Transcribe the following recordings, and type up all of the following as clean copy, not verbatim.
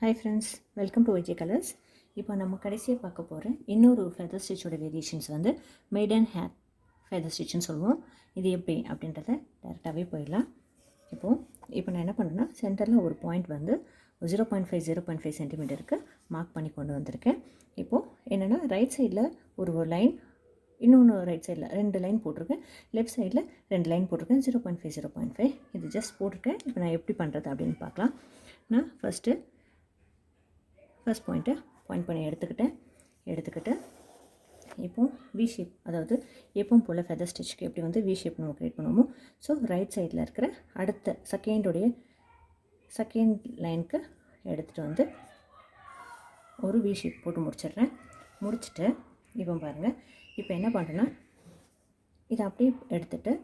Hi friends, welcome to Vijay colours. இப்போ நம்ம கடைசியாக பார்க்க போகிற இன்னொரு ஃபெதர் ஸ்டிச்சோட வேரியேஷன்ஸ் வந்து மெய்டன் ஹேர் ஃபெதர் ஸ்டிச்சுன்னு சொல்லுவோம். இது எப்படி அப்படின்றத டேரெக்டாகவே போயிடலாம். இப்போ நான் என்ன பண்ணுறேன்னா, சென்டரில் ஒரு பாயிண்ட் வந்து 0.5 சென்டிமீட்டருக்கு மார்க் பண்ணி கொண்டு வந்திருக்கேன். இப்போது என்னென்னா, ரைட் சைடில் ஒரு லைன், இன்னொன்று ரைட் சைடில் 2 லைன் போட்டிருக்கேன், லெஃப்ட் சைடில் 2 லைன் போட்டிருக்கேன். 0.5 இது ஜஸ்ட் போட்டிருக்கேன். இப்போ நான் எப்படி பண்ணுறது அப்படின்னு பார்க்கலாம். நான் ஃபஸ்ட் பாயிண்ட்டை பாயிண்ட் பண்ணி எடுத்துக்கிட்டு இப்போது வி ஷேப், அதாவது எப்பவும் போல் ஃபெதர் ஸ்டிச்சுக்கு எப்படி வந்து வி ஷேப் நம்ம க்ரியேட் பண்ணுவோமோ, ஸோ ரைட் சைடில் இருக்கிற அடுத்த செகண்ட் லைனுக்கு எடுத்துகிட்டு வந்து ஒரு வி ஷேப் போட்டு முடிச்சுட்டு இப்போ பாருங்கள், இப்போ என்ன பண்ணுறேன்னா, இதை அப்படியே எடுத்துகிட்டு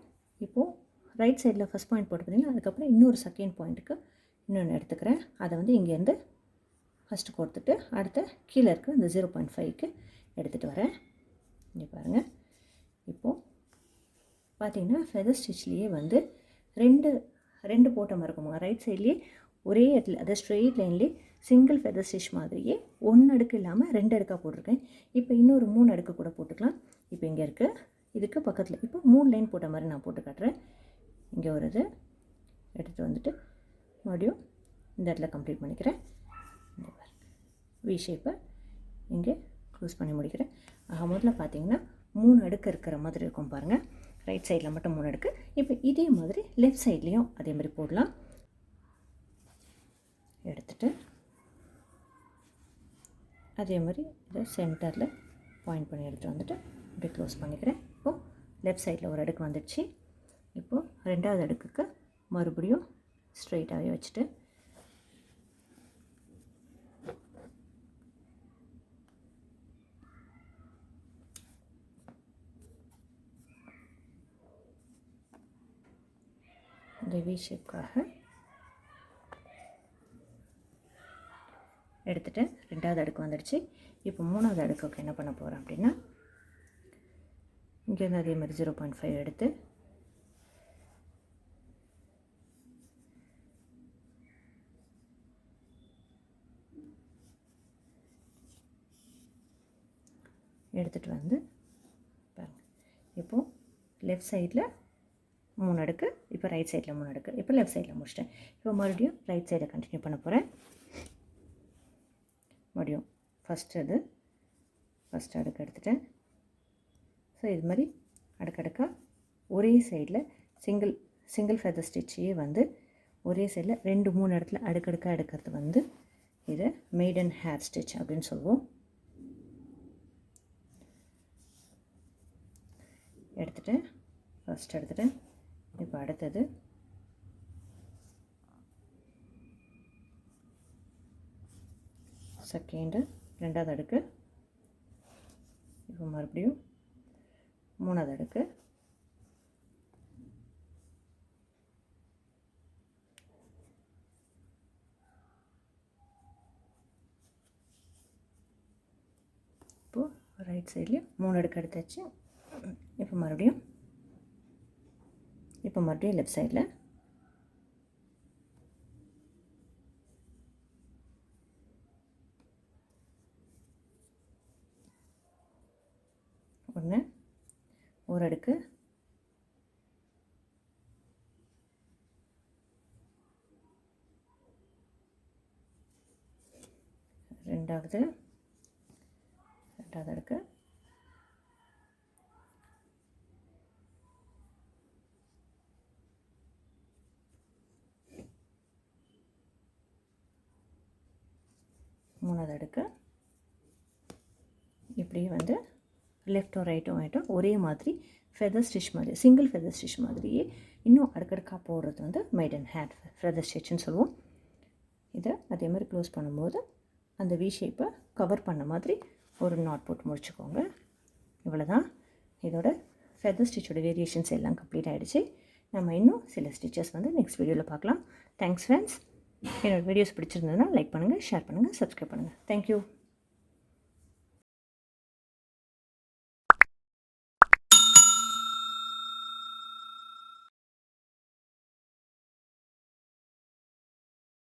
இப்போது ரைட் சைடில் ஃபஸ்ட் பாயிண்ட் போட்டு பார்த்தீங்கன்னா, அதுக்கப்புறம் இன்னொரு செகண்ட் பாயிண்ட்டுக்கு இன்னொன்று எடுத்துக்கிறேன். அதை வந்து இங்கேருந்து ஃபஸ்ட்டு கொடுத்துட்டு அடுத்த கீழே இருக்க இந்த 0.5க்கு எடுத்துகிட்டு வரேன். இங்கே பாருங்கள், இப்போது பார்த்திங்கன்னா ஃபெதர் ஸ்டிச்லேயே வந்து ரெண்டு போட்ட மாதிரி இருக்குமா, ரைட் சைட்லேயே ஒரே இடத்துல, அதாவது ஸ்ட்ரெயிட் லைன்லேயே சிங்கிள் ஃபெதர் ஸ்டிச் மாதிரியே 1 அடுக்கு இல்லாமல் 2 அடுக்காக போட்டிருக்கேன். இப்போ இன்னொரு 3 அடுக்கு கூட போட்டுக்கலாம். இப்போ இங்கே இருக்குது, இதுக்கு பக்கத்தில் இப்போ 3 லைன் போட்ட மாதிரி நான் போட்டு காட்டுறேன். இங்கே ஒரு இது எடுத்துகிட்டு வந்துட்டு மறுபடியும் இந்த இடத்துல கம்ப்ளீட் பண்ணிக்கிறேன். வி ஷேப்பை இங்கே க்ளோஸ் பண்ணி முடிக்கிறேன். முதல்ல பார்த்தீங்கன்னா 3 அடுக்கு இருக்கிற மாதிரி இருக்கும் பாருங்கள், ரைட் சைடில் மட்டும் 3 அடுக்கு. இப்போ இதே மாதிரி லெஃப்ட் சைட்லேயும் அதே மாதிரி போடலாம். எடுத்துகிட்டு அதே மாதிரி இதை சென்டரில் பாயிண்ட் பண்ணி எடுத்துகிட்டு வந்துட்டு இப்படி க்ளோஸ் பண்ணிக்கிறேன். இப்போது லெஃப்ட் சைடில் ஒரு அடுக்கு வந்துடுச்சு. இப்போது 2வது அடுக்குக்கு மறுபடியும் ஸ்ட்ரெயிட்டாகவே வச்சுட்டு இந்த வி ஷேப்காக எடுத்துகிட்டு 2வது அடுக்கு வந்துடுச்சு. இப்போ 3வது அடுக்குக்கு என்ன பண்ண போகிறேன் அப்படின்னா, இங்கேருந்து அதே மாதிரி 0.5 எடுத்து எடுத்துகிட்டு வந்து பாருங்கள், இப்போது லெஃப்ட் சைடில் 3 அடுக்கு, இப்போ ரைட் சைடில் 3 அடுக்கு, இப்போ லெஃப்ட் சைடில் முடிச்சிட்டேன். இப்போ மறுபடியும் ரைட் சைடை கண்டினியூ பண்ண போகிறேன். மறுபடியும் ஃபஸ்ட் அடுக்கு எடுத்துட்டேன். ஸோ இது மாதிரி அடுக்கடுக்காக ஒரே சைடில் சிங்கிள் ஃபெதர் ஸ்டிச்சையே வந்து ஒரே சைடில் 2-3 இடத்துல அடுக்கடுக்காக எடுக்கிறது வந்து இது மெய்டன் ஹேர் ஸ்டிச் அப்படின்னு சொல்லுவோம். ஃபஸ்ட் எடுத்துட்டேன். இப்போ அடுத்தது செகண்டு 2வது அடுக்கு, இப்போ மறுபடியும் 3வது அடுக்கு, இப்போது ரைட் சைட்லேயும் 3 அடுக்கு எடுத்தாச்சு. இப்போ மறுபடியும் லெஃப்ட் சைடில் ஒரு அடுக்கு, ரெண்டாவது அடுக்கு, மூணாவது அடுக்கு. இப்படியே வந்து லெஃப்ட்டும் ரைட்டும் ஒரே மாதிரி ஃபெதர் ஸ்டிச் மாதிரி, சிங்கிள் ஃபெதர் ஸ்டிச் மாதிரியே இன்னும் அடுக்கடுக்காக போடுறது வந்து மெய்டன் ஹேர் ஃபெதர் ஸ்டிச்சுன்னு சொல்லுவோம். இதை அதே மாதிரி க்ளோஸ் பண்ணும்போது அந்த வி ஷேப்பை கவர் பண்ண மாதிரி ஒரு நாட் போட்டு முடிச்சுக்கோங்க. இவ்வளோதான். இதோட ஃபெதர் ஸ்டிச்சோட வேரியேஷன்ஸ் எல்லாம் கம்ப்ளீட் ஆகிடுச்சு. நம்ம இன்னும் சில ஸ்டிச்சஸ் வந்து நெக்ஸ்ட் வீடியோவில் பார்க்கலாம். Thanks friends. என்னோடய வீடியோஸ் பிடிச்சிருந்ததுன்னா லைக் பண்ணுங்கள், ஷேர் பண்ணுங்கள், சப்ஸ்கிரைப் பண்ணுங்கள். தேங்க்யூ.